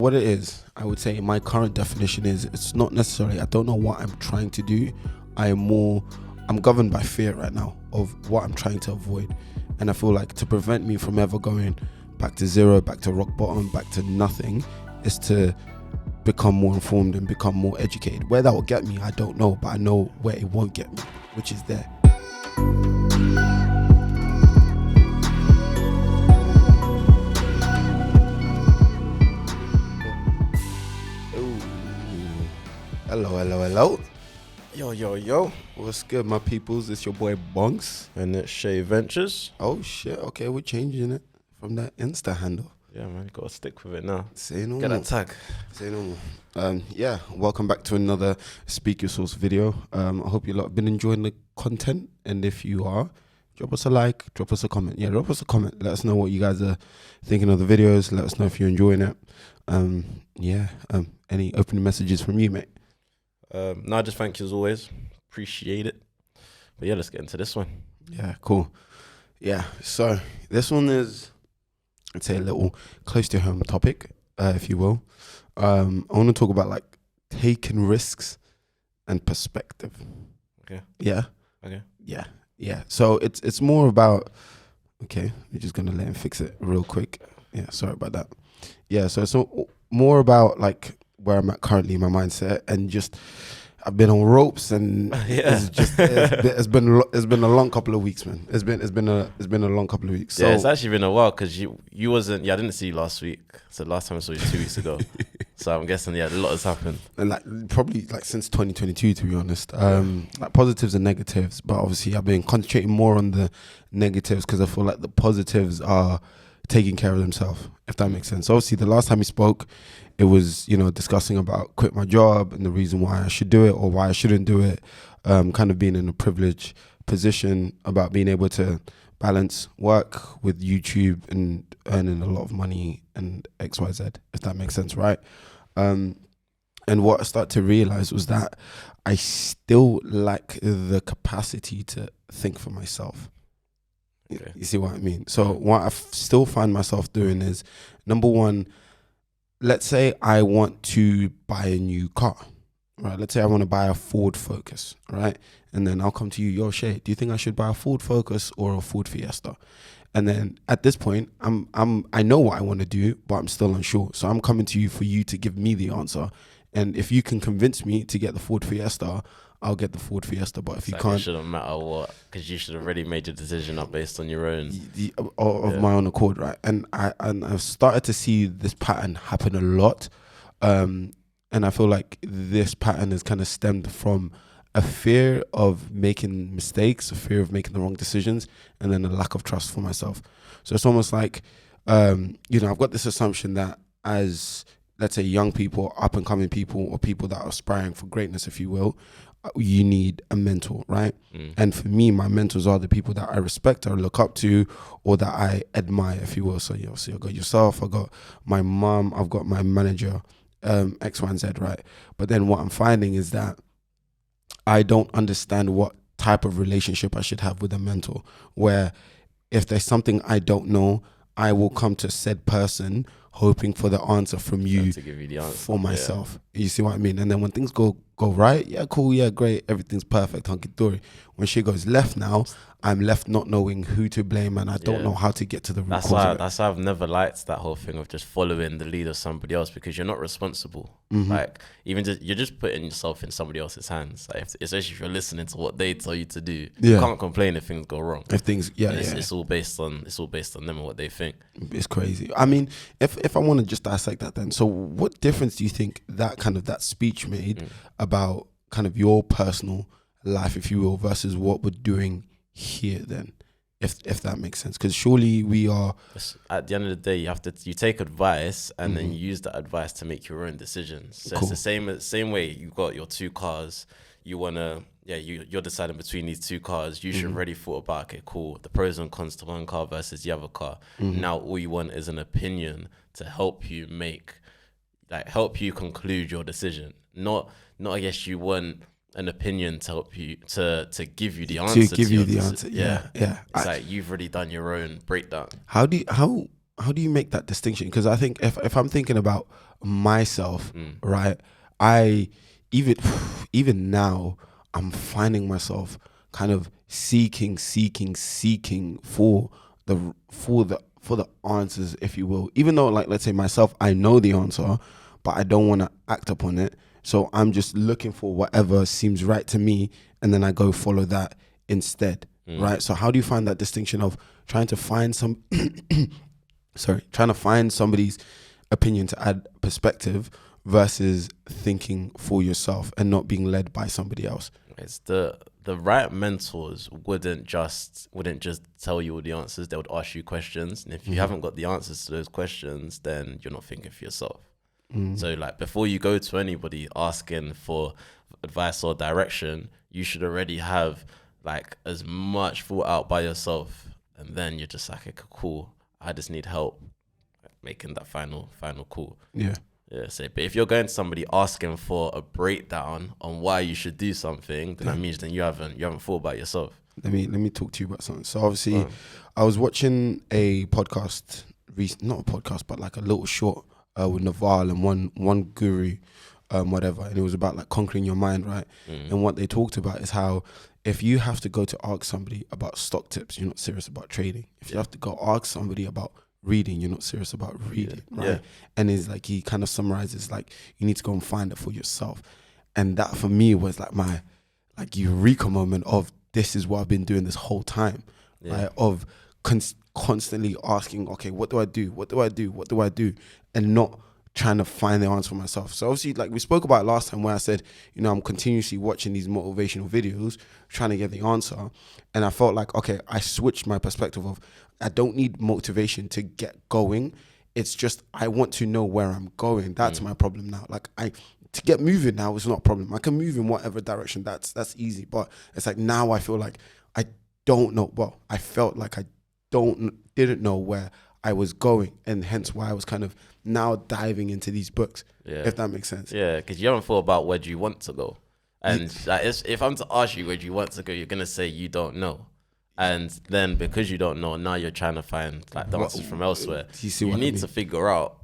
What it is, I would say my current definition is it's not necessarily, I don't know what I'm trying to do. I'm governed by fear right now of what I'm trying to avoid. And I feel like to prevent me from ever going back to zero, back to rock bottom, back to nothing, is to become more informed and become more educated. Where that will get me, I don't know, but I know where it won't get me, which is there. Hello. Yo. What's good, my peoples? It's your boy Bonks. And it's Shay Ventures. Oh, shit. Okay, we're changing it from that Insta handle. Yeah, man, you gotta stick with it now. Say no Get more. that tag. Say no more. Yeah, welcome back to another Speak Your Source video. I hope you lot have been enjoying the content. And if you are, drop us a like, drop us a comment. Yeah, drop us a comment. Let us know what you guys are thinking of the videos. Let us know if you're enjoying it. Any opening messages from you, mate? No, just thank you as always. Appreciate it. But yeah, let's get into this one. Yeah, cool. Yeah, so this one is, I'd say, a little close to home topic, if you will. I want to talk about like taking risks and perspective. Okay. Yeah. Okay. Yeah. So it's more about. Okay, we're just gonna let him fix it real quick. Yeah, sorry about that. Yeah, so it's more about like where I'm at currently in my mindset, and just I've been on ropes, and it's been a long couple of weeks, man. It's been a long couple of weeks. So, yeah, it's actually been a while because you wasn't. Yeah, I didn't see you last week. So last time I saw you 2 weeks ago. So I'm guessing a lot has happened. And like probably like since 2022, to be honest. Like positives and negatives, but obviously I've been concentrating more on the negatives because I feel like the positives are taking care of themselves, if that makes sense. So obviously the last time we spoke, it was, discussing about quit my job and the reason why I should do it or why I shouldn't do it. Kind of being in a privileged position about being able to balance work with YouTube and earning a lot of money and XYZ, if that makes sense, right? And what I started to realize was that I still lack the capacity to think for myself. Okay. You see what I mean? So what I still find myself doing is, number one, let's say I want to buy a new car, right? Let's say I want to buy a Ford Focus, right? And then I'll come to you, yo, Shay, do you think I should buy a Ford Focus or a Ford Fiesta? And then at this point, I know what I want to do, but I'm still unsure. So I'm coming to you for you to give me the answer. And if you can convince me to get the Ford Fiesta, I'll get the Ford Fiesta. But if you can't, it shouldn't matter what, because you should have already made your decision up based on your own my own accord, right? And I've started to see this pattern happen a lot, and I feel like this pattern is kind of stemmed from a fear of making mistakes, a fear of making the wrong decisions, and then a lack of trust for myself. So it's almost like, I've got this assumption that as, let's say, young people, up and coming people, or people that are aspiring for greatness, if you will, you need a mentor, right? And for me, my mentors are the people that I respect or look up to, or that I admire, if you will. So I got yourself, I got my mom, I've got my manager, X, Y, and Z, right? But then what I'm finding is that I don't understand what type of relationship I should have with a mentor, where if there's something I don't know, I will come to said person hoping for the answer from you to give you the answer for myself. Yeah. You see what I mean? And then when things go right, yeah, cool, yeah, great, everything's perfect, hunky-dory. When shit goes left now, I'm left not knowing who to blame, and I don't know how to get to the root cause of it. That's why I've never liked that whole thing of just following the lead of somebody else, because you're not responsible. Like, you're just putting yourself in somebody else's hands. Like, especially if you're listening to what they tell you to do. Yeah. You can't complain if things go wrong. If things, it's all based on them and what they think. It's crazy. I mean, if I want to just dissect that, then, so what difference do you think that speech made about kind of your personal life, if you will, versus what we're doing here then, if that makes sense? Because surely we are, at the end of the day, you take advice and then you use that advice to make your own decisions. So It's the same way you got your two cars, you're deciding between these two cars. You should already thought about, okay, cool, the pros and cons to one car versus the other car. Now all you want is an opinion to help you conclude your decision. Not I guess you want an opinion to help you to give you the answer. To give you the answer. Yeah. It's like you've already done your own breakdown. How do you make that distinction? Because I think if I'm thinking about myself, Mm. right, I even even now I'm finding myself kind of seeking for the answers, if you will. Even though, like, let's say myself, I know the answer, but I don't want to act upon it. So I'm just looking for whatever seems right to me, and then I go follow that instead, right? So how do you find that distinction of trying to find trying to find somebody's opinion to add perspective versus thinking for yourself and not being led by somebody else? It's the right mentors wouldn't just tell you all the answers. They would ask you questions, and if you haven't got the answers to those questions, then you're not thinking for yourself. So like before you go to anybody asking for advice or direction, you should already have like as much thought out by yourself, and then you're just like, okay, cool, I just need help making that final call. Yeah. So, but if you're going to somebody asking for a breakdown on why you should do something, then that means then you haven't thought about yourself. Let me talk to you about something. So obviously, I was watching a podcast, not a podcast, but like a little short with Naval and one guru, whatever, and it was about like conquering your mind, right? And what they talked about is how if you have to go to ask somebody about stock tips, you're not serious about trading. If you have to go ask somebody about reading, you're not serious about reading, right? Yeah. And it's like he kind of summarizes like you need to go and find it for yourself, and that for me was like my like eureka moment of this is what I've been doing this whole time, right? Of constantly asking, okay, what do I do? What do I do? What do I do? And not trying to find the answer for myself. So obviously, like we spoke about last time where I said, you know, I'm continuously watching these motivational videos, trying to get the answer. And I felt like, okay, I switched my perspective of, I don't need motivation to get going. It's just, I want to know where I'm going. That's my problem now. Like to get moving now is not a problem. I can move in whatever direction. That's easy. But it's like now I feel like I don't know. Well, I felt like I didn't know where I was going, and hence why I was kind of now diving into these books, if that makes sense. Yeah, because you haven't thought about where do you want to go. And like, if I'm to ask you where do you want to go, you're going to say you don't know. And then because you don't know, now you're trying to find like the answers from elsewhere. You need to figure out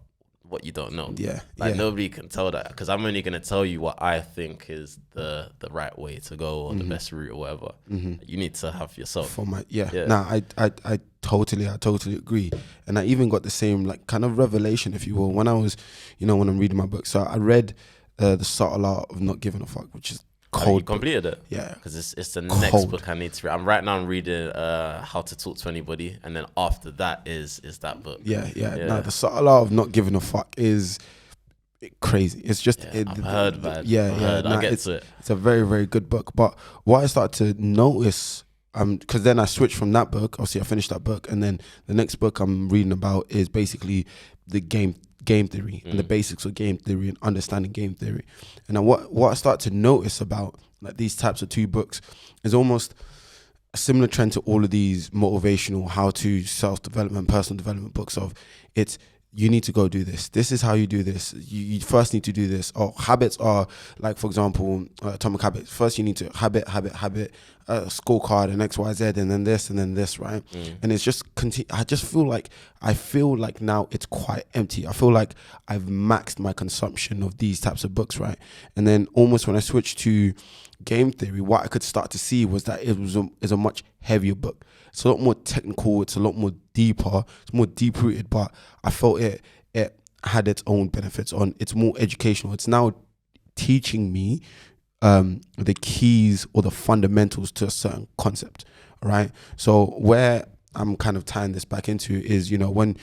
what you don't know. Nobody can tell that, because I'm only going to tell you what I think is the right way to go or the best route or whatever. You need to have yourself. I totally agree. And I even got the same like kind of revelation, if you will, when I was, you know, when I'm reading my book. So I read The Subtle Art of Not Giving a Fuck, which is cold. You completed it? Yeah. Because it's the next book I need to read. I'm reading How to Talk to Anybody, and then after that is that book. Yeah. No, The Subtle Art of Not Giving a Fuck is crazy. It's just I've heard, man. I'll get to it. It's a very, very good book. But what I started to notice, because then I switched from that book. Obviously, I finished that book, and then the next book I'm reading about is basically the game theory and the basics of game theory and understanding game theory. And then what I start to notice about like these types of two books is almost a similar trend to all of these motivational, how-to, self-development, personal development books of it's, you need to go do this. This is how you do this. You first need to do this. Or habits are like, for example, Atomic Habits. First, you need to habit, scorecard, and X, Y, Z, and then this, right? And it's just I feel like now it's quite empty. I feel like I've maxed my consumption of these types of books, right? And then almost when I switched to game theory, what I could start to see was that it's a much heavier book. It's a lot more technical. It's a lot more deeper. It's more deep rooted. But I felt it had its own benefits. It's more educational. It's now teaching me the keys or the fundamentals to a certain concept. Right. So where I'm kind of tying this back into is, you know, when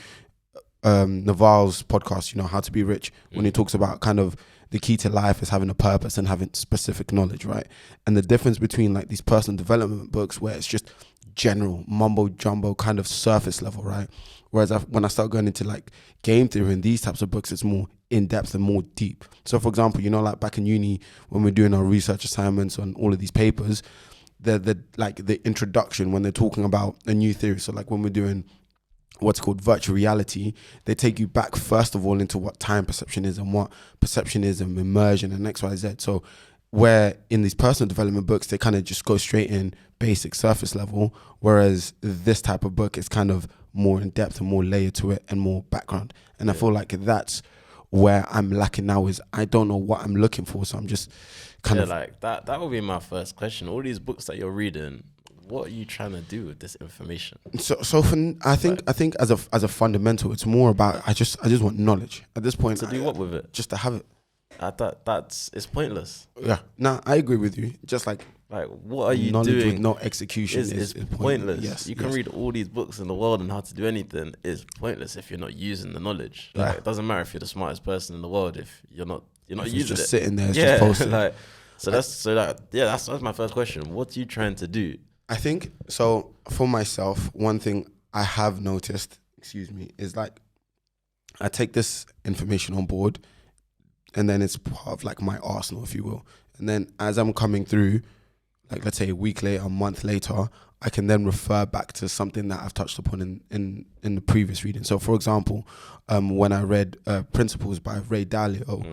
Naval's podcast, you know, How to Be Rich, when he talks about kind of the key to life is having a purpose and having specific knowledge, right? And the difference between like these personal development books where it's just general mumbo jumbo kind of surface level, right? Whereas when I start going into like game theory and these types of books, it's more in depth and more deep. So for example, you know, like back in uni when we're doing our research assignments on all of these papers, the introduction when they're talking about a new theory. So like when we're doing what's called virtual reality, they take you back first of all into what time perception is and what perception is and immersion and X, Y, Z. So where in these personal development books, they kind of just go straight in basic surface level, whereas this type of book is kind of more in depth and more layer to it and more background. And I feel like that's where I'm lacking now, is I don't know what I'm looking for. So I'm just kind of like that would be my first question. All these books that you're reading, what are you trying to do with this information? So I think as a fundamental, it's more about I just want knowledge at this point. To do what with it? Just to have it. It's pointless. Yeah. Nah, I agree with you. Just like what are you knowledge doing? with no execution is pointless. Yes, you can read all these books in the world and how to do anything. It's pointless if you're not using the knowledge. Like it doesn't matter if you're the smartest person in the world if you're not using it. Just sitting there, it's just posting. That's my first question. What are you trying to do? I think so. For myself, one thing I have noticed, is like I take this information on board, and then it's part of like my arsenal, if you will. And then as I'm coming through, like let's say a week later, a month later, I can then refer back to something that I've touched upon in the previous reading. So for example, when I read Principles by Ray Dalio,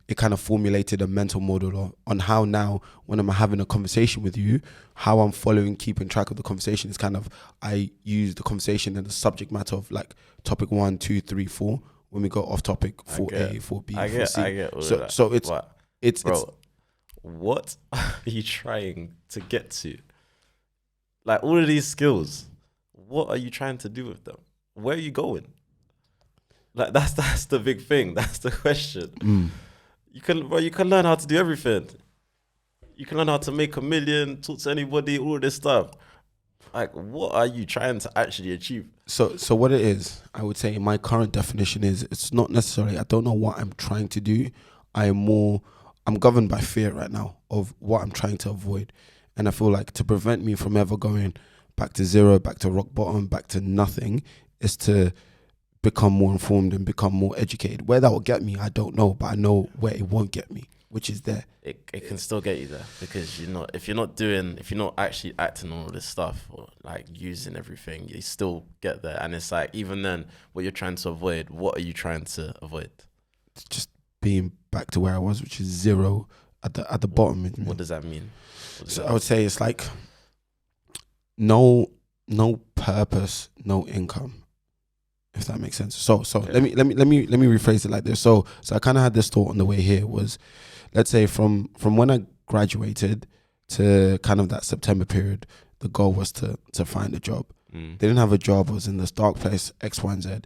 it kind of formulated a mental model on how now when I'm having a conversation with you, how I'm keeping track of the conversation is kind of, I use the conversation and the subject matter of like topic 1, 2, 3, 4. When we go off topic 4A, 4B, 4C. I get all of that. So it's what are you trying to get to? Like all of these skills, what are you trying to do with them? Where are you going? Like that's the big thing. That's the question. You can learn how to do everything. You can learn how to make $1 million, talk to anybody, all of this stuff. Like, what are you trying to actually achieve? So what it is, I would say my current definition is, it's not necessarily, I don't know what I'm trying to do. I'm governed by fear right now of what I'm trying to avoid. And I feel like to prevent me from ever going back to zero, back to rock bottom, back to nothing, is to become more informed and become more educated. Where that will get me, I don't know, but I know where it won't get me, which is there. It can still get you there, because if you're not actually acting on all this stuff or like using everything, you still get there. And it's like, even then, what you're trying to avoid, what are you trying to avoid? Just being back to where I was, which is zero at the bottom. What does that mean? I would say it's like no purpose, no income, if that makes sense. So let me rephrase it like this. So I kind of had this thought on the way here was, let's say from when I graduated to kind of that September period, the goal was to find a job. Didn't have a job, was in this dark place, X, Y, and Z.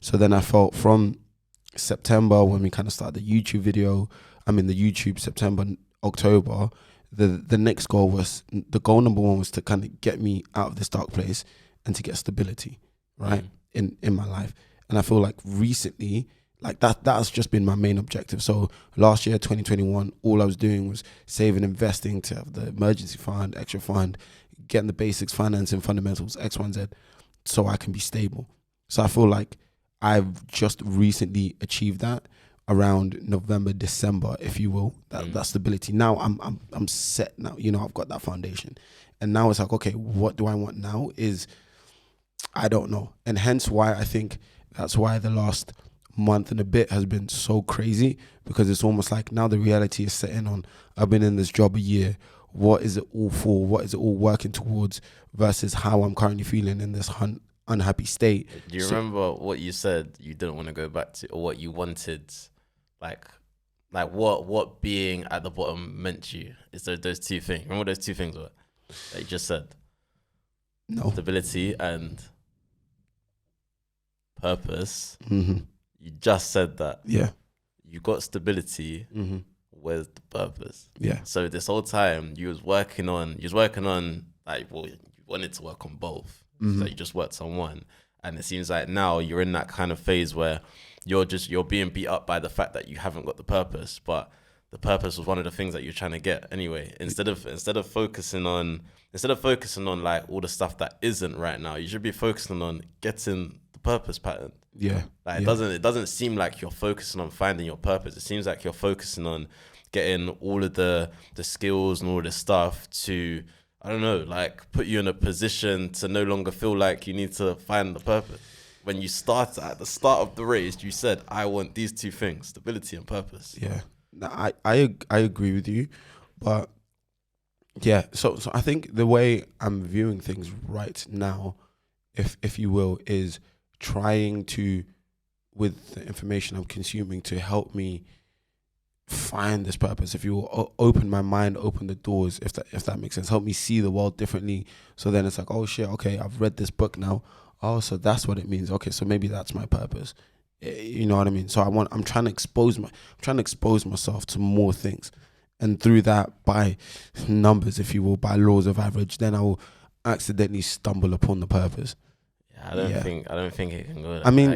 So then I felt from September, when we kind of started the YouTube September, October, the next goal was, the goal number one was to kind of get me out of this dark place and to get stability, right, in my life. And I feel like recently, like that's just been my main objective. So last year, 2021, all I was doing was saving, investing to have the emergency fund, extra fund, getting the basics, financing, fundamentals, X, Y, and Z, so I can be stable. So I feel like I've just recently achieved that around November, December, if you will, that stability. Now I'm set now, I've got that foundation. And now it's like, okay, what do I want now is, I don't know. And hence why I think that's why the last month and a bit has been so crazy, because it's almost like now the reality is setting on. I've been in this job a year. What is it all for? What is it all working towards versus how I'm currently feeling in this unhappy state? Do you remember what you said you didn't want to go back to, or what you wanted? Like what being at the bottom meant to you? Is there those two things? Remember what those two things were that you just said? No. Stability and purpose. Mm-hmm. You just said that. Yeah. You got stability. Mm-hmm. Where's the purpose? Yeah. So this whole time you was working on you wanted to work on both. Mm-hmm. So you just worked on one. And it seems like now you're in that kind of phase where you're being beat up by the fact that you haven't got the purpose, but the purpose was one of the things that you're trying to get anyway. Instead of focusing on like all the stuff that isn't right now, you should be focusing on getting the purpose pattern. Yeah. Like it doesn't seem like you're focusing on finding your purpose. It seems like you're focusing on getting all of the skills and all of the stuff to, I don't know, like put you in a position to no longer feel like you need to find the purpose. When you start at the start of the race, you said, I want these two things, stability and purpose. Yeah. No, I agree with you, but yeah, so I think the way I'm viewing things right now if you will, is trying to, with the information I'm consuming, to help me find this purpose. If you will, open my mind, open the doors, if that makes sense, help me see the world differently. So then it's like, oh shit, okay, I've read this book now. Oh, so that's what it means. Okay, so maybe that's my purpose. You know what I mean? So I'm trying to expose myself to more things, and through that, by numbers, if you will, by laws of average, then I will accidentally stumble upon the purpose. I don't think it can go there. I mean,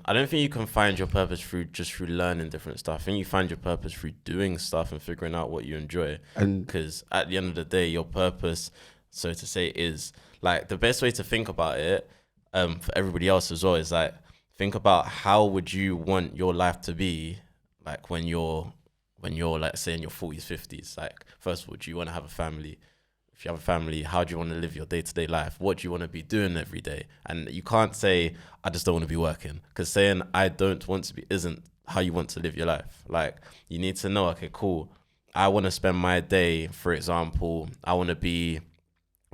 I don't think you can find your purpose through learning different stuff. I think you find your purpose through doing stuff and figuring out what you enjoy. And because at the end of the day, your purpose, so to say, is like the best way to think about it. For everybody else as well, is like, think about how would you want your life to be, like when you're like, say, in your 40s, 50s. Like, first of all, do you want to have a family? If you have a family, how do you want to live your day-to-day life? What do you want to be doing every day? And you can't say, I just don't want to be working, because saying I don't want to be isn't how you want to live your life. Like, you need to know, okay, cool, I want to spend my day, for example, I want to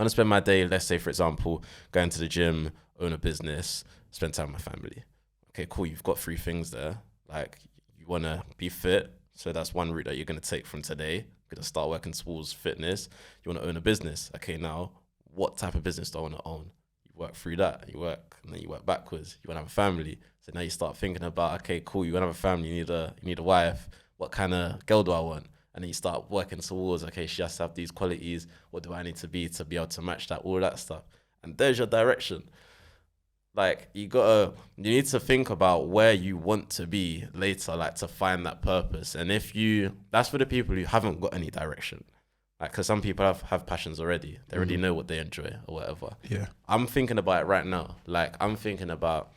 spend my day, let's say, for example, going to the gym, own a business, spend time with my family. Okay, cool, you've got 3 things there. Like, you want to be fit, so that's one route that you're going to take from today. Going to start working towards fitness. You want to own a business. Okay, now what type of business do I want to own? You work through that. You work, and then you work backwards. You want to have a family. So now you start thinking about, okay, cool, you want to have a family. You need a wife. What kind of girl do I want? And then you start working towards, okay, she has to have these qualities. What do I need to be able to match that? All that stuff. And there's your direction. Like, you need to think about where you want to be later, like, to find that purpose. And that's for the people who haven't got any direction. Like, because some people have passions already. They already know what they enjoy or whatever. Yeah. I'm thinking about it right now. Like, I'm thinking about,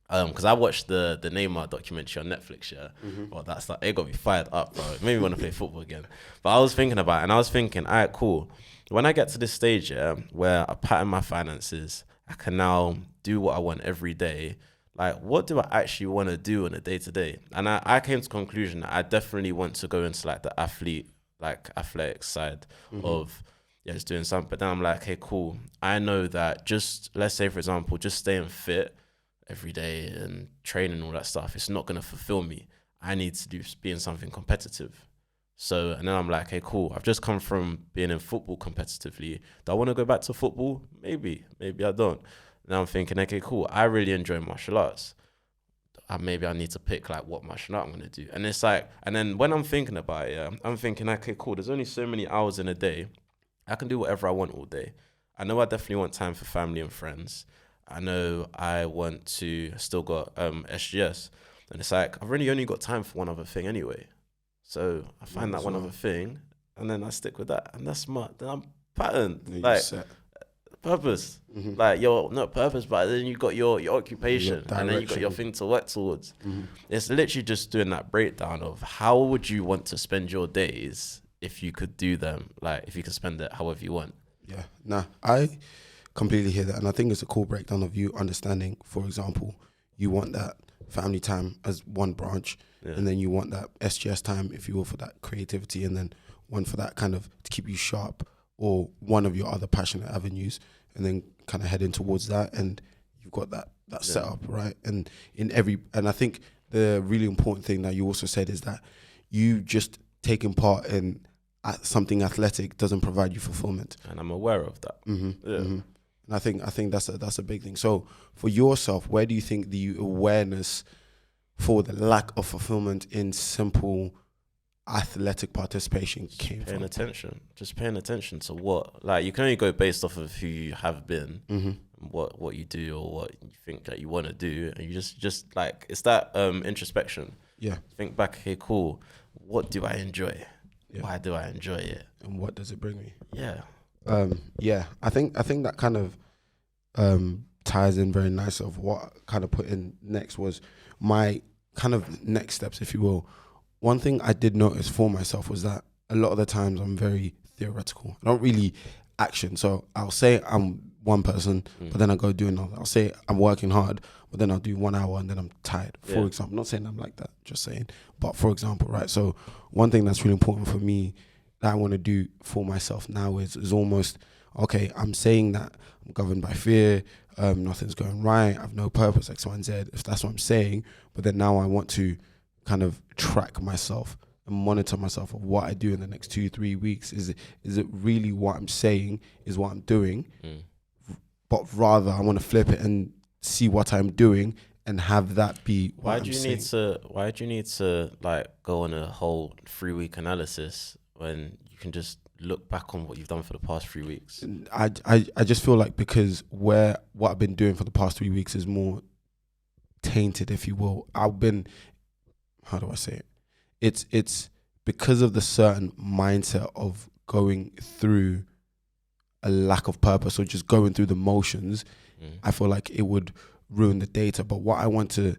because I watched the Neymar documentary on Netflix, yeah. Well, that's like, it got me fired up, bro. It made me want to play football again. But I was thinking about it, and I was thinking, all right, cool. When I get to this stage, yeah, where I pattern my finances, I can now do what I want every day. Like, what do I actually want to do on a day-to-day? And I came to the conclusion that I definitely want to go into like the athletic side of, just doing something. But then I'm like, okay, cool. I know that just, let's say, for example, just staying fit every day and training and all that stuff, it's not going to fulfill me. I need to be in something competitive. So, and then I'm like, okay, cool. I've just come from being in football competitively. Do I want to go back to football? Maybe I don't. Now I'm thinking, okay, cool. I really enjoy martial arts. Maybe I need to pick like what martial art I'm going to do. And it's like, and then when I'm thinking about it, yeah, I'm thinking, okay, cool. There's only so many hours in a day. I can do whatever I want all day. I know I definitely want time for family and friends. I know I want to still got SGS. And it's like, I've really only got time for one other thing anyway. So I find that one other thing, and then I stick with that, and that's smart. Then I'm patterned, like purpose, like your not purpose, but then you got your occupation, and then you got your thing to work towards. It's literally just doing that breakdown of how would you want to spend your days if you could do them, like if you could spend it however you want. Yeah, nah, I completely hear that, and I think it's a cool breakdown of you understanding. For example, you want that family time as one branch. Yeah. And then you want that SGS time, if you will, for that creativity, and then one for that kind of to keep you sharp, or one of your other passionate avenues, and then kind of heading towards that, and you've got that setup, right? And I think the really important thing that you also said is that you just taking part in something athletic doesn't provide you fulfillment. And I'm aware of that. And I think that's a big thing. So for yourself, where do you think the awareness for the lack of fulfillment in simple athletic participation came from? Just paying attention to what, like, you can only go based off of who you have been, what you do or what you think that you want to do, and you just like, it's that introspection. Yeah. Think back, okay, cool. What do I enjoy? Yeah. Why do I enjoy it? And what does it bring me? Yeah. I think that kind of ties in very nice of what kind of put in next was my kind of next steps, if you will. One thing I did notice for myself was that a lot of the times I'm very theoretical. I don't really action. So I'll say I'm one person, but then I go do another. I'll say I'm working hard, but then I'll do 1 hour and then I'm tired, for example. I'm not saying I'm like that, just saying. But for example, right? So one thing that's really important for me that I want to do for myself now is almost, okay, I'm saying that I'm governed by fear, nothing's going right, I have no purpose, X, Y, and Z, if that's what I'm saying. But then now I want to kind of track myself and monitor myself of what I do in the next 2-3 weeks. Is it really what I'm saying is what I'm doing? But rather I want to flip it and see what I'm doing and have that be what why do you need to like go on a whole 3-week analysis when you can just look back on what you've done for the past 3 weeks? I just feel like because what I've been doing for the past 3 weeks is more tainted, if you will. I've been, how do I say it? It's because of the certain mindset of going through a lack of purpose or just going through the motions. I feel like it would ruin the data. But what I want to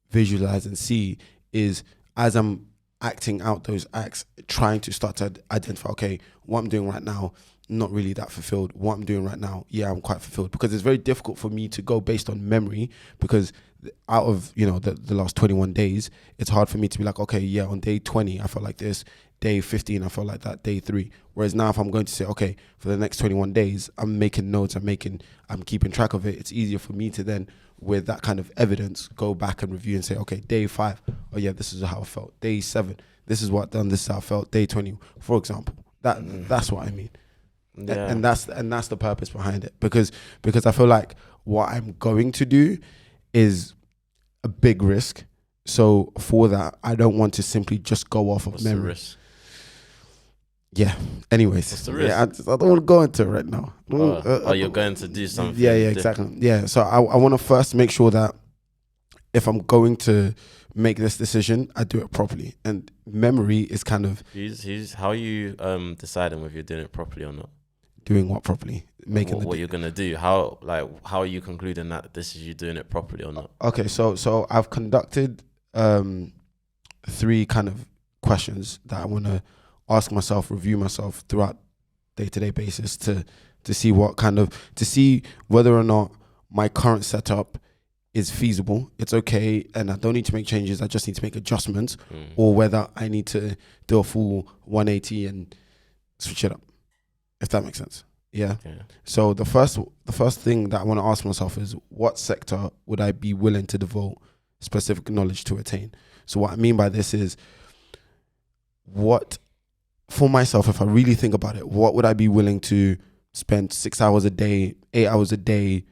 visualize and see is, as I'm acting out those acts, trying to start to identify, okay, what I'm doing right now, not really that fulfilled. What I'm doing right now, yeah, I'm quite fulfilled. Because it's very difficult for me to go based on memory, because out of, the last 21 days, it's hard for me to be like, okay, yeah, on day 20 I felt like this, day 15 I felt like that, day 3. Whereas now if I'm going to say, okay, for the next 21 days I'm making notes, I'm keeping track of it, it's easier for me to then, with that kind of evidence, go back and review and say, okay, day 5, oh yeah, this is how I felt. Day 7, this is what I've done, this is how I felt. Day 20, for example. That's what I mean. Yeah. And that's the purpose behind it. Because I feel like what I'm going to do is a big risk. So for that, I don't want to simply just go off of memory. The risk? Yeah. Anyways, what's the risk? Yeah, I don't want to go into it right now. You're going to do something. Yeah, exactly. Yeah. So I want to first make sure that if I'm going to make this decision, I do it properly. And memory is kind of. How are you deciding whether you're doing it properly or not? Doing what properly? Making what you're gonna do. How are you concluding that this is you doing it properly or not? Okay, so I've conducted 3 kind of questions that I want to ask myself, review myself throughout day-to-day basis to see to see whether or not my current setup is feasible, it's okay, and I don't need to make changes, I just need to make adjustments, or whether I need to do a full 180 and switch it up, if that makes sense. Yeah. So the first thing that I want to ask myself is, what sector would I be willing to devote specific knowledge to attain? So what I mean by this is, what, for myself, if I really think about it, what would I be willing to spend 6 hours a day, 8 hours a day,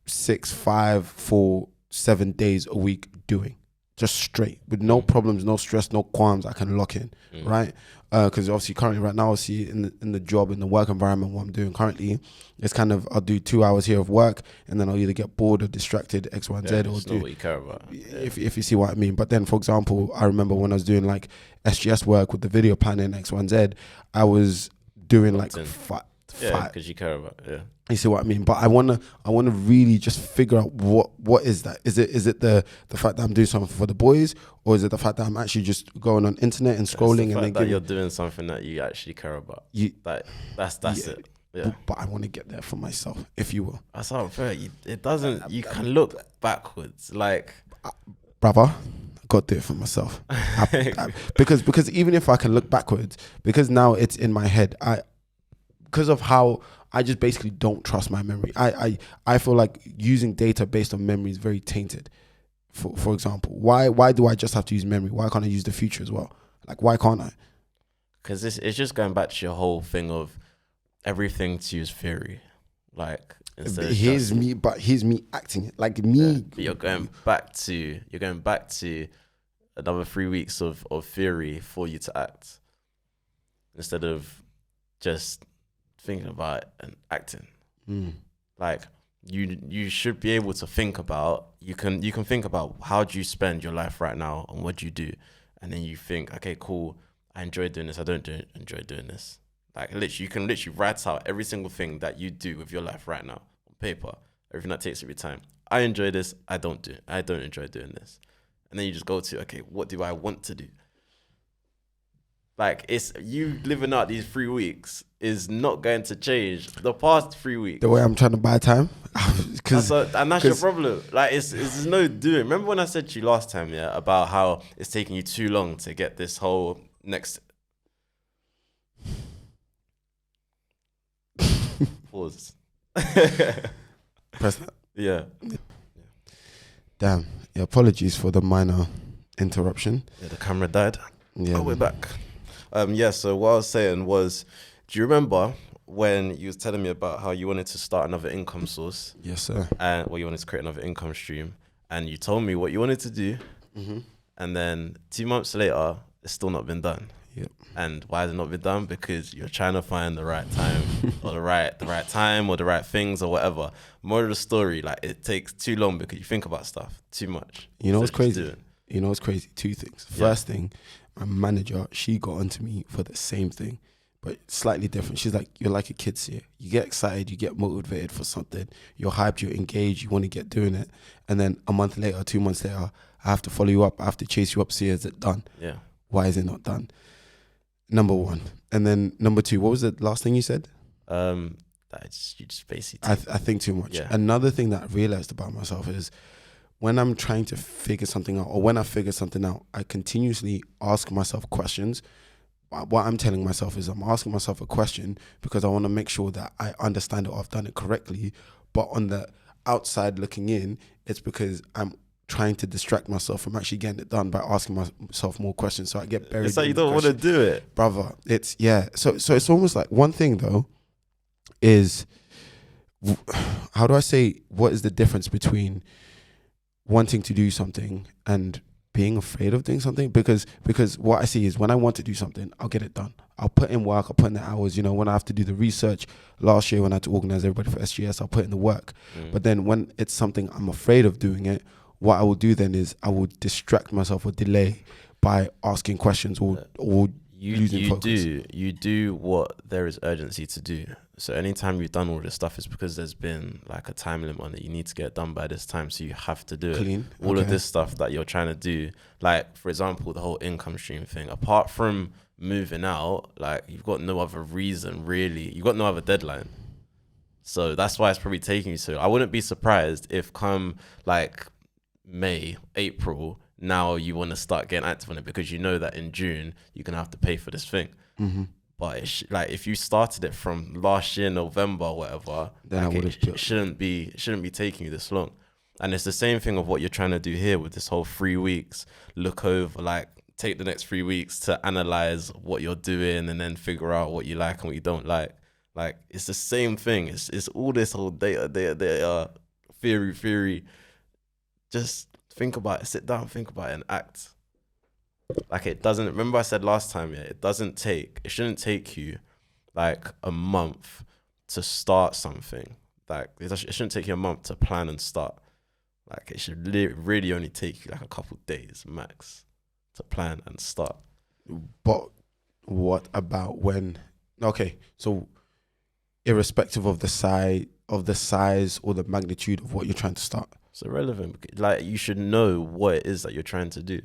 6, 5, 4, 7 days a week doing? Just straight, with no problems, no stress, no qualms, I can lock in, right? Because obviously currently right now, obviously in the job, in the work environment, what I'm doing currently, it's kind of, I'll do 2 hours here of work, and then I'll either get bored or distracted, X, Y, and Z, or do not what you care about. If you see what I mean. But then, for example, I remember when I was doing like SGS work with the video planning, X, Y, and Z, I was doing like because you care about it. Yeah. You see what I mean? But I wanna really just figure out what is that? Is it the fact that I'm doing something for the boys, or is it the fact that I'm actually just going on internet and scrolling and then that you're doing something that you actually care about? That's it. Yeah. But I want to get there for myself, if you will. That's not fair. It doesn't. You can look backwards, like, brother. I got to do it for myself. Because even if I can look backwards, because now it's in my head, because of how I just basically don't trust my memory. I feel like using data based on memory is very tainted. For example, why do I just have to use memory? Why can't I use the future as well? Like, why can't I? Because it's just going back to your whole thing of everything to use theory. Like, here's me acting it. Like me. Yeah, but you're going back to another 3 weeks of theory for you to act, instead of just thinking about it and acting. Like, you should be able to think about, you can think about, how do you spend your life right now and what do you do, and then you think, okay, cool, I enjoy doing this, I don't enjoy doing this. Like, literally, you can literally write out every single thing that you do with your life right now on paper, everything that takes up your time. I enjoy this, I don't enjoy doing this. And then you just go to, okay, what do I want to do? Like, it's you living out these 3 weeks is not going to change the past 3 weeks. The way I'm trying to buy time, that's your problem. Like, it's no doing. Remember when I said to you last time, about how it's taking you too long to get this whole next pause. Press that. Yeah. Damn. Yeah, apologies for the minor interruption. Yeah, the camera died. Yeah. Oh, we're back. Yeah, so what I was saying was, do you remember when you was telling me about how you wanted to start another income source? Yes, sir. And you wanted to create another income stream, and you told me what you wanted to do, and then 2 months later, it's still not been done. Yep. And why has it not been done? Because you're trying to find the right time or the right time or the right things or whatever. More of the story, like it takes too long because you think about stuff too much. You know So what's just crazy? do it. You know what's crazy? Two things. First thing, my manager, she got onto me for the same thing, but slightly different. She's like, you're like a kid here. You get excited, you get motivated for something. You're hyped, you're engaged, you want to get doing it. And then a month later, 2 months later, I have to follow you up. I have to chase you up, see, is it done? Yeah. Why is it not done? Number one. And then number two, what was the last thing you said? You just basically. I think too much. Yeah. Another thing that I realized about myself is when I'm trying to figure something out, or when I figure something out, I continuously ask myself questions. What I'm telling myself is I'm asking myself a question because I want to make sure that I understand it or I've done it correctly. But on the outside looking in, it's because I'm trying to distract myself from actually getting it done by asking myself more questions. So I get buried. It's like you don't want to do it, brother. It's So it's almost like one thing though is, how do I say, what is the difference between wanting to do something and being afraid of doing something? Because what I see is when I want to do something, I'll get it done. I'll put in work, I'll put in the hours. You know, when I have to do the research last year, when I had to organize everybody for SGS, I'll put in the work. But then when it's something I'm afraid of doing it, what I will do then is I will distract myself or delay by asking questions or losing focus. You do what there is urgency to do. So anytime you've done all this stuff, it's because there's been like a time limit on it. You need to get it done by this time, so you have to do it. All of this stuff that you're trying to do, like for example, the whole income stream thing. Apart from moving out, like you've got no other reason really. You've got no other deadline. So that's why it's probably taking you so. I wouldn't be surprised if come like May, April, now you want to start getting active on it because you know that in June you're gonna have to pay for this thing. But like if you started it from last year November or whatever, then like it shouldn't be taking you this long. And it's the same thing of what you're trying to do here with this whole 3 weeks. Look over, like take the next 3 weeks to analyze what you're doing and then figure out what you like and what you don't like. Like it's the same thing. It's all this whole data theory. Just think about it, sit down, think about it and act. Like it doesn't, remember I said last time, it shouldn't take you like a month to start something. Like it shouldn't take you a month to plan and start. Like it should really only take you like a couple days max to plan and start. But what about when, okay, so irrespective of the size or the magnitude of what you're trying to start. It's irrelevant. Like you should know what it is that you're trying to do.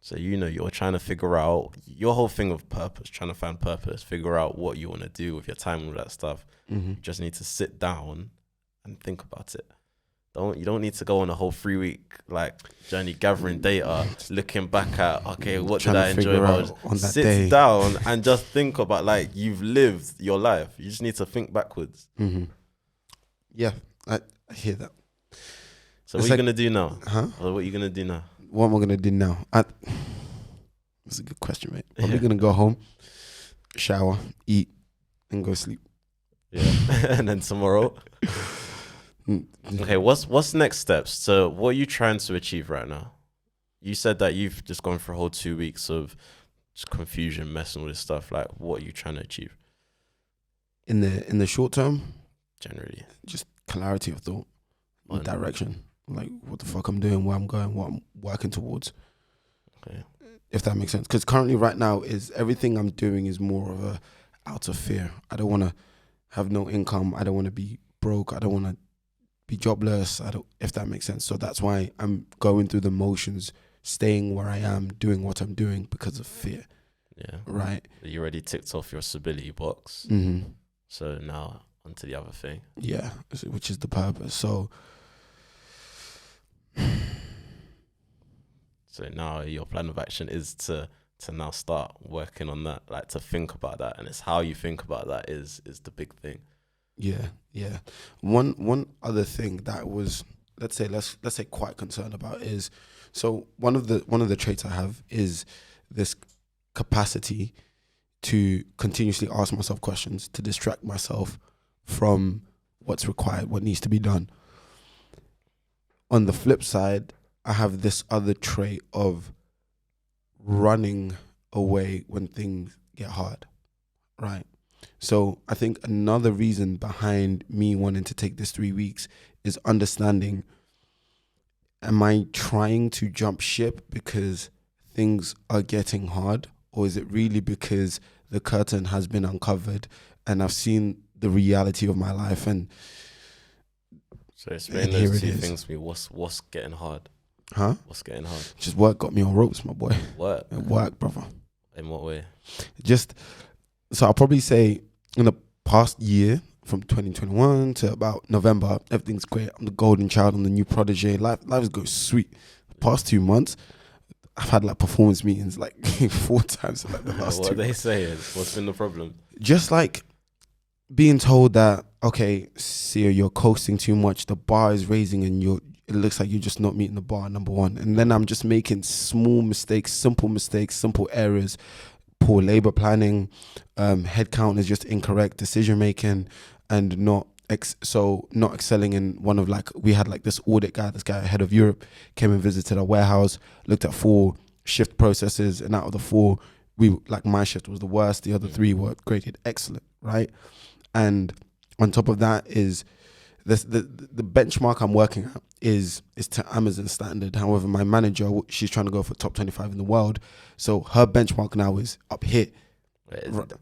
So you're trying to figure out your whole thing of purpose, trying to find purpose, figure out what you want to do with your time and all that stuff. You just need to sit down and think about it. You don't need to go on a whole 3 week like journey gathering data, looking back at what did I enjoy about on that day. Sit down and just think about like you've lived your life. You just need to think backwards. Yeah, I hear that. So what are you gonna do now? Or what are you gonna do now? What am I gonna do now? That's a good question, mate. I'm gonna go home, shower, eat, and go sleep. Yeah, and then tomorrow. Okay, what's next steps? So what are you trying to achieve right now? You said that you've just gone for a whole 2 weeks of just confusion, mess, and all this stuff. Like, what are you trying to achieve? In the short term, generally, just clarity of thought, direction. Like what the fuck I'm doing, where I'm going, what I'm working towards. Okay. If that makes sense. Because currently right now is everything I'm doing is more of a out of fear. I don't want to have no income. I don't want to be broke. I don't want to be jobless. If that makes sense. So that's why I'm going through the motions, staying where I am, doing what I'm doing because of fear. Yeah. Right. You already ticked off your stability box. So now onto the other thing. Yeah, which is the purpose. So now your plan of action is to now start working on that, like to think about that, and it's how you think about that is the big thing. Yeah. One other thing that was, let's say quite concerned about is, so one of the traits I have is this capacity to continuously ask myself questions to distract myself from what's required, what needs to be done. On the flip side, I have this other trait of running away when things get hard, right? So I think another reason behind me wanting to take this 3 weeks is understanding, am I trying to jump ship because things are getting hard, or is it really because the curtain has been uncovered and I've seen the reality of my life, and So explain those two things to me. What's getting hard? Huh? What's getting hard? Just work got me on ropes, my boy. Work, brother. In what way? So I'll probably say in the past year, from 2021 to about November, everything's great. I'm the golden child. I'm the new protege. Life is going sweet. The past 2 months, I've had like performance meetings like 4 times in like the last what 2 they months. say is, what's been the problem? Just like being told that, okay, Sia, you're coasting too much. The bar is raising and it looks like you're just not meeting the bar, number one. And then I'm just making small mistakes, simple errors, poor labor planning, head count is just incorrect, decision making, and not excelling in one of, like, we had like this audit guy, this guy head of Europe, came and visited our warehouse, looked at 4 shift processes, and out of the 4, my shift was the worst. The other 3 were graded excellent, right? And on top of that is this, the benchmark I'm working at is to Amazon standard. However, my manager, she's trying to go for top 25 in the world, so her benchmark now is up here.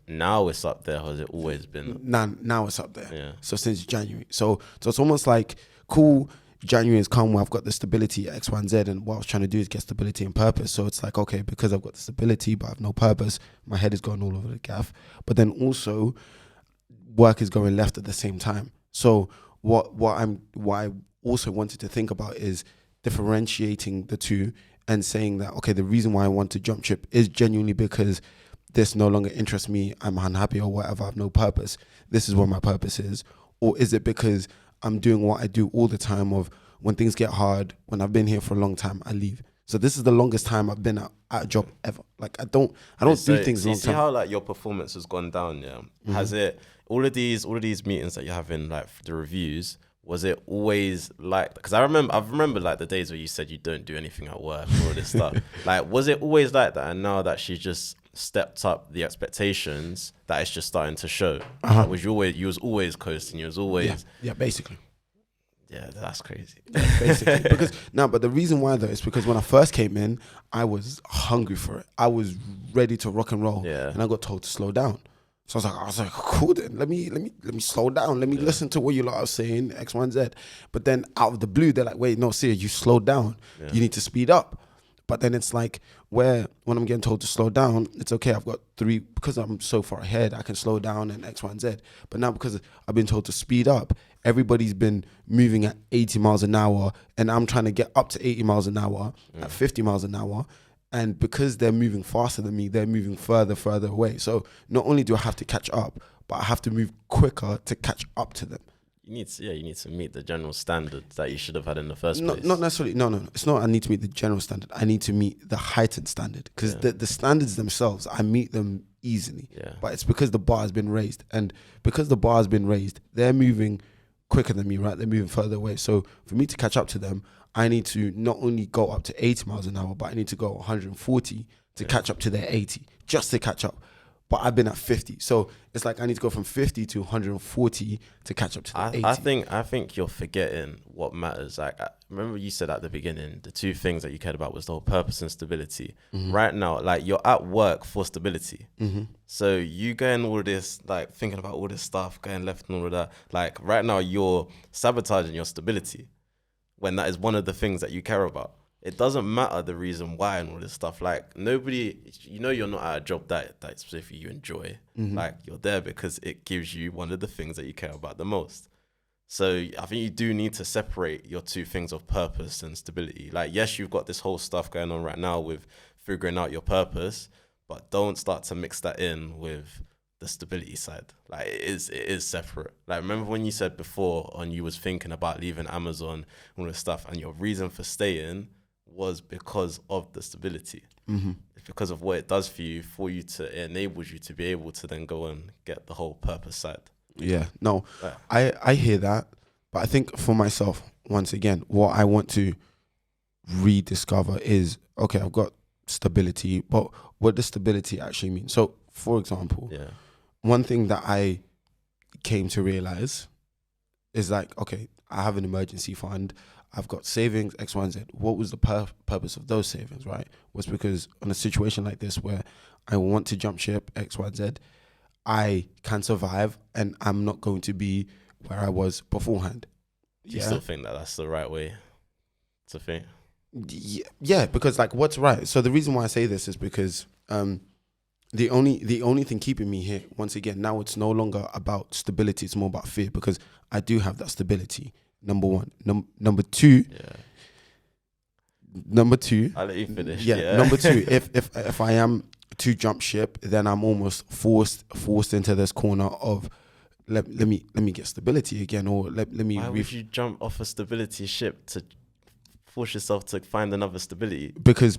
Now it's up there, or has it always been? Now it's up there. Yeah. So since January. So it's almost like, cool, January has come where I've got the stability X, Y, and Z, and what I was trying to do is get stability and purpose. So it's like, okay, because I've got the stability but I have no purpose, my head is going all over the gaff. But then also, work is going left at the same time. So what I also wanted to think about is differentiating the two and saying that, okay, the reason why I want to jump ship is genuinely because this no longer interests me, I'm unhappy or whatever, I have no purpose. This is what my purpose is. Or is it because I'm doing what I do all the time of, when things get hard, when I've been here for a long time, I leave. So this is the longest time I've been at a job ever. Like I don't do things long time. See time. how like your performance has gone down, yeah? Mm-hmm. Has it, all of these meetings that you're having, like the reviews, was it always like, because I remember like the days where you said you don't do anything at work or all this stuff. Like, was it always like that? And now that she's just stepped up the expectations, that it's just starting to show. Like, you was always coasting, you was always basically. Yeah, that's crazy. Basically, but the reason why though is because when I first came in, I was hungry for it. I was ready to rock and roll, and I got told to slow down. So I was like, cool then. Let me slow down. Let me listen to what you lot are saying, X, Y, and Z. But then out of the blue, they're like, wait, no, seriously, you slowed down. Yeah. You need to speed up. But then it's like, when I'm getting told to slow down, it's okay. I've got 3, because I'm so far ahead, I can slow down and X, Y, and Z. But now because I've been told to speed up, everybody's been moving at 80 miles an hour, and I'm trying to get up to 80 miles an hour, at 50 miles an hour. And because they're moving faster than me, they're moving further away. So not only do I have to catch up, but I have to move quicker to catch up to them. You need to meet the general standards that you should have had in the first place. Not necessarily. No. It's not I need to meet the general standard. I need to meet the heightened standard, because the standards themselves, I meet them easily. Yeah. But it's because the bar has been raised. And because the bar has been raised, they're moving quicker than me, right? They're moving further away. So for me to catch up to them, I need to not only go up to 80 miles an hour, but I need to go 140 to catch up to their 80, just to catch up. But I've been at 50. So it's like I need to go from 50 to 140 to catch up to the 80. I think you're forgetting what matters. Like, remember you said at the beginning, the 2 things that you cared about was the whole purpose and stability. Mm-hmm. Right now, like, you're at work for stability. Mm-hmm. So you going all this, like, thinking about all this stuff, going left and all of that. Like, right now, you're sabotaging your stability when that is one of the things that you care about. It doesn't matter the reason why and all this stuff. Like, nobody, you're not at a job that specifically you enjoy. Mm-hmm. Like, you're there because it gives you one of the things that you care about the most. So I think you do need to separate your 2 things of purpose and stability. Like, yes, you've got this whole stuff going on right now with figuring out your purpose, but don't start to mix that in with the stability side. Like it is separate. Like remember when you said before on you was thinking about leaving Amazon and all this stuff, and your reason for staying was because of the stability. It's because of what it does for you it enables you to be able to then go and get the whole purpose side. Yeah, no, I hear that, but I think for myself, once again, what I want to rediscover is, okay, I've got stability, but what does stability actually mean? So, for example, one thing that I came to realize is like, okay, I have an emergency fund, I've got savings, X, Y, and Z. What was the purpose of those savings, right? Was because in a situation like this where I want to jump ship, X, Y, Z, I can survive and I'm not going to be where I was beforehand. Do you still think that that's the right way to think? Yeah, because like what's right? So the reason why I say this is because the only thing keeping me here, once again, now it's no longer about stability, it's more about fear, because I do have that stability. Number one. Number two. I'll let you finish. Number two, if I am to jump ship, then I'm almost forced into this corner of let me get stability again, or let me. Why would you jump off a stability ship to force yourself to find another stability? Because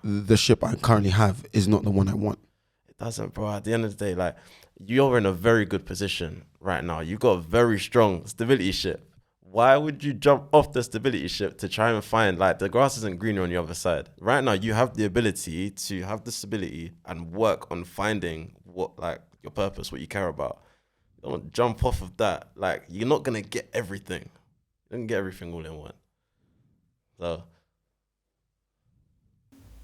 the ship I currently have is not the one I want. It doesn't, bro. At the end of the day, like you're in a very good position right now. You got a very strong stability ship. Why would you jump off the stability ship to try and find, like, the grass isn't greener on the other side? Right now, you have the ability to have the stability and work on finding what, like, your purpose, what you care about. Don't jump off of that. Like, you're not going to get everything. You're going to get everything all in one. So,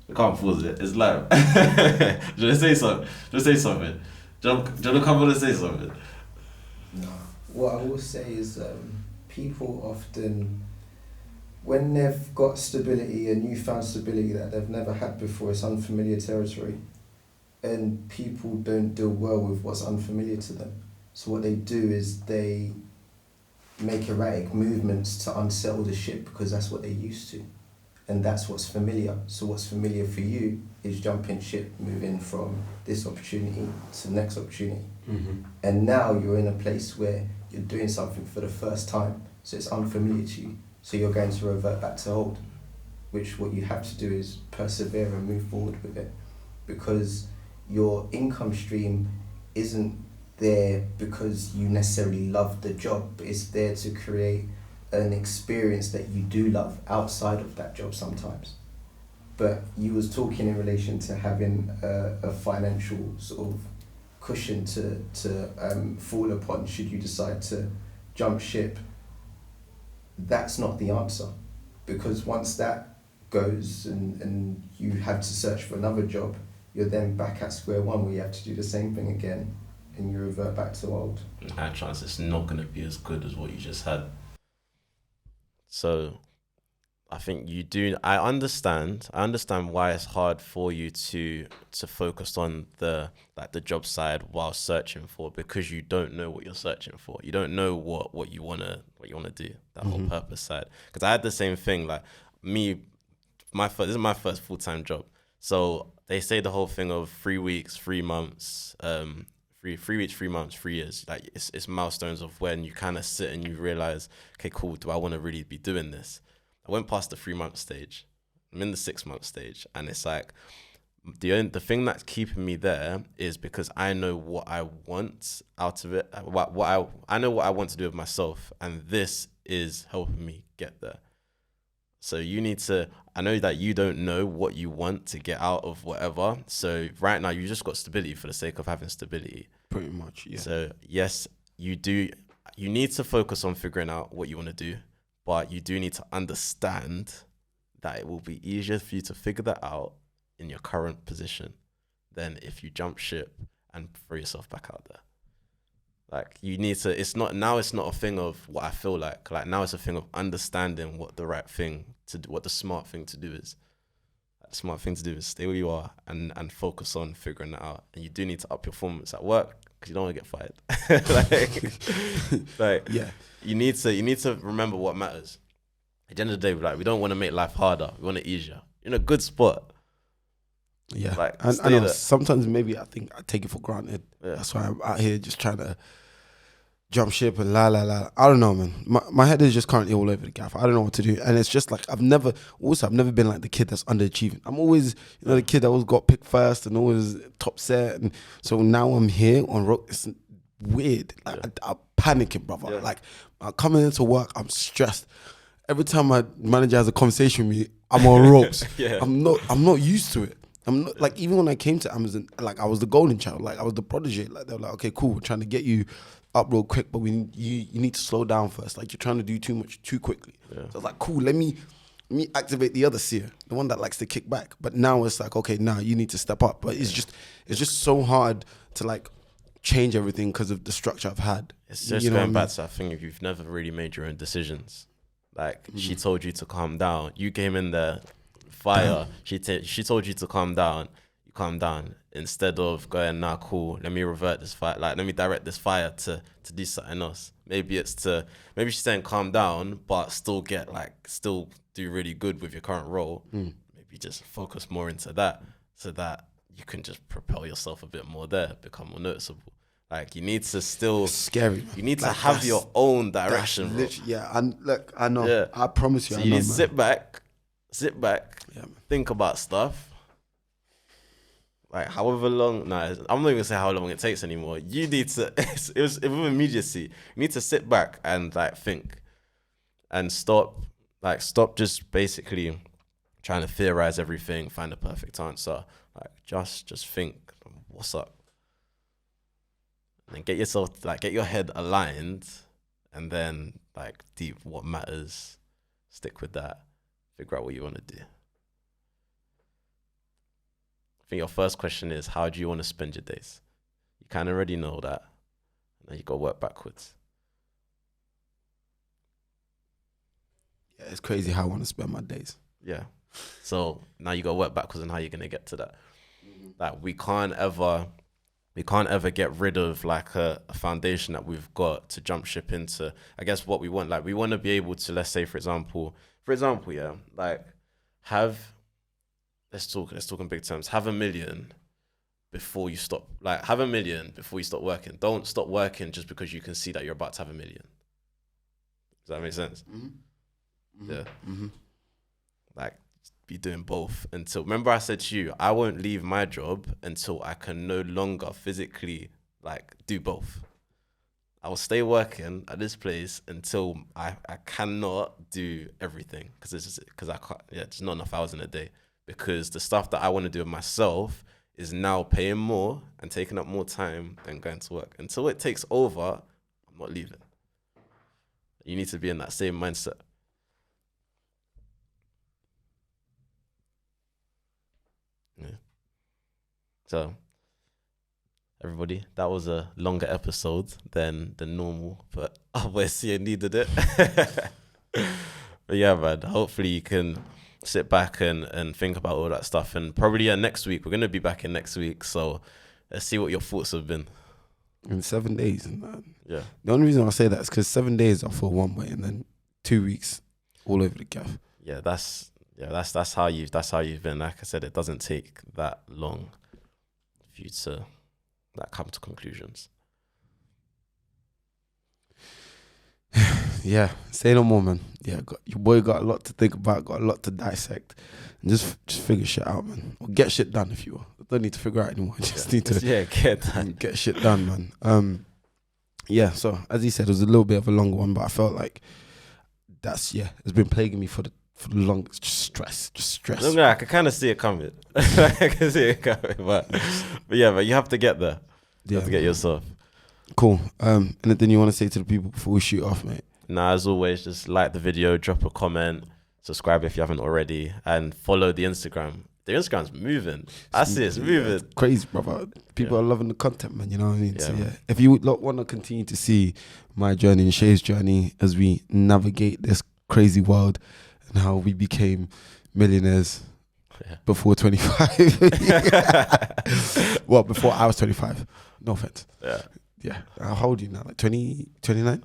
I can't pause it. It's live. Just say something. Just say something. Do you want to come on and say something? No. What I will say is... people often, when they've got stability, a newfound stability that they've never had before, it's unfamiliar territory, and people don't deal well with what's unfamiliar to them. So what they do is they make erratic movements to unsettle the ship because that's what they're used to, and that's what's familiar. So what's familiar for you is jumping ship, moving from this opportunity to the next opportunity. And now you're in a place where you're doing something for the first time, so it's unfamiliar to you, so you're going to revert back to old, which what you have to do is persevere and move forward with it, because your income stream isn't there because you necessarily love the job, but it's there to create an experience that you do love outside of that job sometimes. But you was talking in relation to having a financial sort of cushion to fall upon should you decide to jump ship. That's not the answer, because once that goes and you have to search for another job, you're then back at square one where you have to do the same thing again and you revert back to old. And chance it's not going to be as good as what you just had. So I think you do. I understand why it's hard for you to focus on the job side while searching for, because you don't know what you're searching for. You don't know what you wanna do. That whole purpose side. Because I had the same thing. Like me, this is my first full-time job. So they say the whole thing of 3 weeks, 3 months, 3 weeks, 3 months, 3 years. Like it's milestones of when you kind of sit and you realize, okay, cool. Do I want to really be doing this? I went past the 3-month stage. I'm in the 6-month stage, and it's like the thing that's keeping me there is because I know what I want out of it. I know what I want to do with myself, and this is helping me get there. So you need to. I know that you don't know what you want to get out of whatever. So right now you just got stability for the sake of having stability. Pretty much, yeah. So yes, you do. You need to focus on figuring out what you want to do. But you do need to understand that it will be easier for you to figure that out in your current position than if you jump ship and throw yourself back out there. Like you need to, it's not a thing of what I feel like. Like now it's a thing of understanding what the right thing to do, what the smart thing to do is. The smart thing to do is stay where you are and focus on figuring that out. And you do need to up your performance at work because you don't want to get fired. like yeah. You need to remember what matters. At the end of the day, like we don't want to make life harder. We want it easier. You're in a good spot. Yeah, Like, and I stay know there. sometimes maybe I think I take it for granted. Yeah. That's why I'm out here just trying to jump ship and la la la. I don't know, man. My head is just currently all over the gaff. I don't know what to do, and it's just like I've never been like the kid that's underachieving. I'm always the kid that always got picked first and always top set, and so now I'm here on rock. It's weird. Like I'm panicking, brother. Yeah. Like I'm coming into work, I'm stressed. Every time my manager has a conversation with me, I'm on ropes. Yeah. I'm not used to it. I'm not like, even when I came to Amazon, like I was the golden child, like I was the protege. Like they were like, okay, cool, we're trying to get you up real quick, but you need to slow down first. Like you're trying to do too much too quickly. Yeah. So I was like, cool, let me activate the other seer, the one that likes to kick back. But now it's like, okay, now you need to step up. But it's just so hard to like change everything because of the structure I've had. It's just going back to that thing if you've never really made your own decisions. Like she told you to calm down, you came in there fire. She told you to calm down, you calm down instead of going, nah, cool, let me revert this fire, like let me direct this fire to do something else. Maybe she's saying calm down but still do really good with your current role. Maybe just focus more into that so that you can just propel yourself a bit more there, become more noticeable. Like you need to still scary. You need to like have your own direction, bro. Yeah, and look, I know. Yeah. I promise you. So I you know, need to man. sit back, Yeah, think about stuff. Like however long, I'm not even gonna say how long it takes anymore. You need to, it was with immediacy. You need to sit back and like think, and stop just basically trying to theorize everything, find the perfect answer. Like just think, what's up, and then get your head aligned, and then like deep what matters, stick with that, figure out what you want to do. I think your first question is, how do you want to spend your days? You kind of already know that. And then you got to work backwards. Yeah, it's crazy how I want to spend my days. Yeah. So now you got to work backwards on how you're going to get to that. Like we can't ever get rid of like a foundation that we've got to jump ship into, I guess, what we want. Like we want to be able to, let's say, for example, yeah, like let's talk in big terms. Have $1 million before you stop. Like have $1 million before you stop working. Don't stop working just because you can see that you're about to have $1 million. Does that make sense? Mm-hmm. Yeah. Mm-hmm. Like be doing both until. Remember, I said to you, I won't leave my job until I can no longer physically like do both. I will stay working at this place until I cannot do everything because I can't. Yeah, there's not enough hours in a day. Because the stuff that I want to do with myself is now paying more and taking up more time than going to work. Until it takes over, I'm not leaving. You need to be in that same mindset. Yeah. So, everybody, that was a longer episode than normal, but obviously I needed it. But yeah, man, hopefully you can sit back and think about all that stuff, and probably next week we're gonna be back in next week, so let's see what your thoughts have been in 7 days. And yeah, the only reason I say that is because 7 days I feel one way, and then 2 weeks all over the gaff. That's how you've been. Like I said, it doesn't take that long for you to like come to conclusions. Yeah, say no more, man. Yeah, your boy got a lot to think about, got a lot to dissect, and just figure shit out, man. Or get shit done if you will. Don't need to figure out anymore. Just need to get done. Get shit done, man. Yeah. So as he said, it was a little bit of a longer one, but I felt like it's been plaguing me for the longest. Just stress. I can kind of see it coming. I can see it coming, but you have to get there. You have to get yourself. Cool. Anything you want to say to the people before we shoot off, mate? Nah, as always, just like the video, drop a comment, subscribe if you haven't already, and follow the Instagram. The Instagram's moving. I see it's moving. It's crazy, brother. People are loving the content, man. You know what I mean? Yeah, so if you want to continue to see my journey and Shay's journey as we navigate this crazy world and how we became millionaires before 25. Well, before I was 25. No offense. Yeah. How old are you now? Like 20, 29?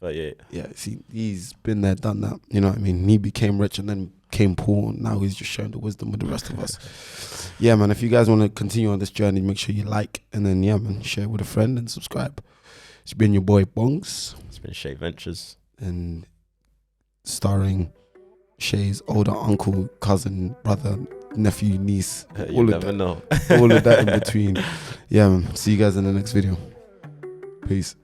38. Yeah, see, he's been there, done that. You know what I mean? He became rich and then became poor. Now he's just sharing the wisdom with the rest of us. Yeah, man, if you guys want to continue on this journey, make sure you like, and then, yeah, man, share with a friend and subscribe. It's been your boy Bongs. It's been Shay Ventures. And starring Shay's older uncle, cousin, brother, nephew, niece. You never know. All of that in between. Yeah, man. See you guys in the next video. Peace.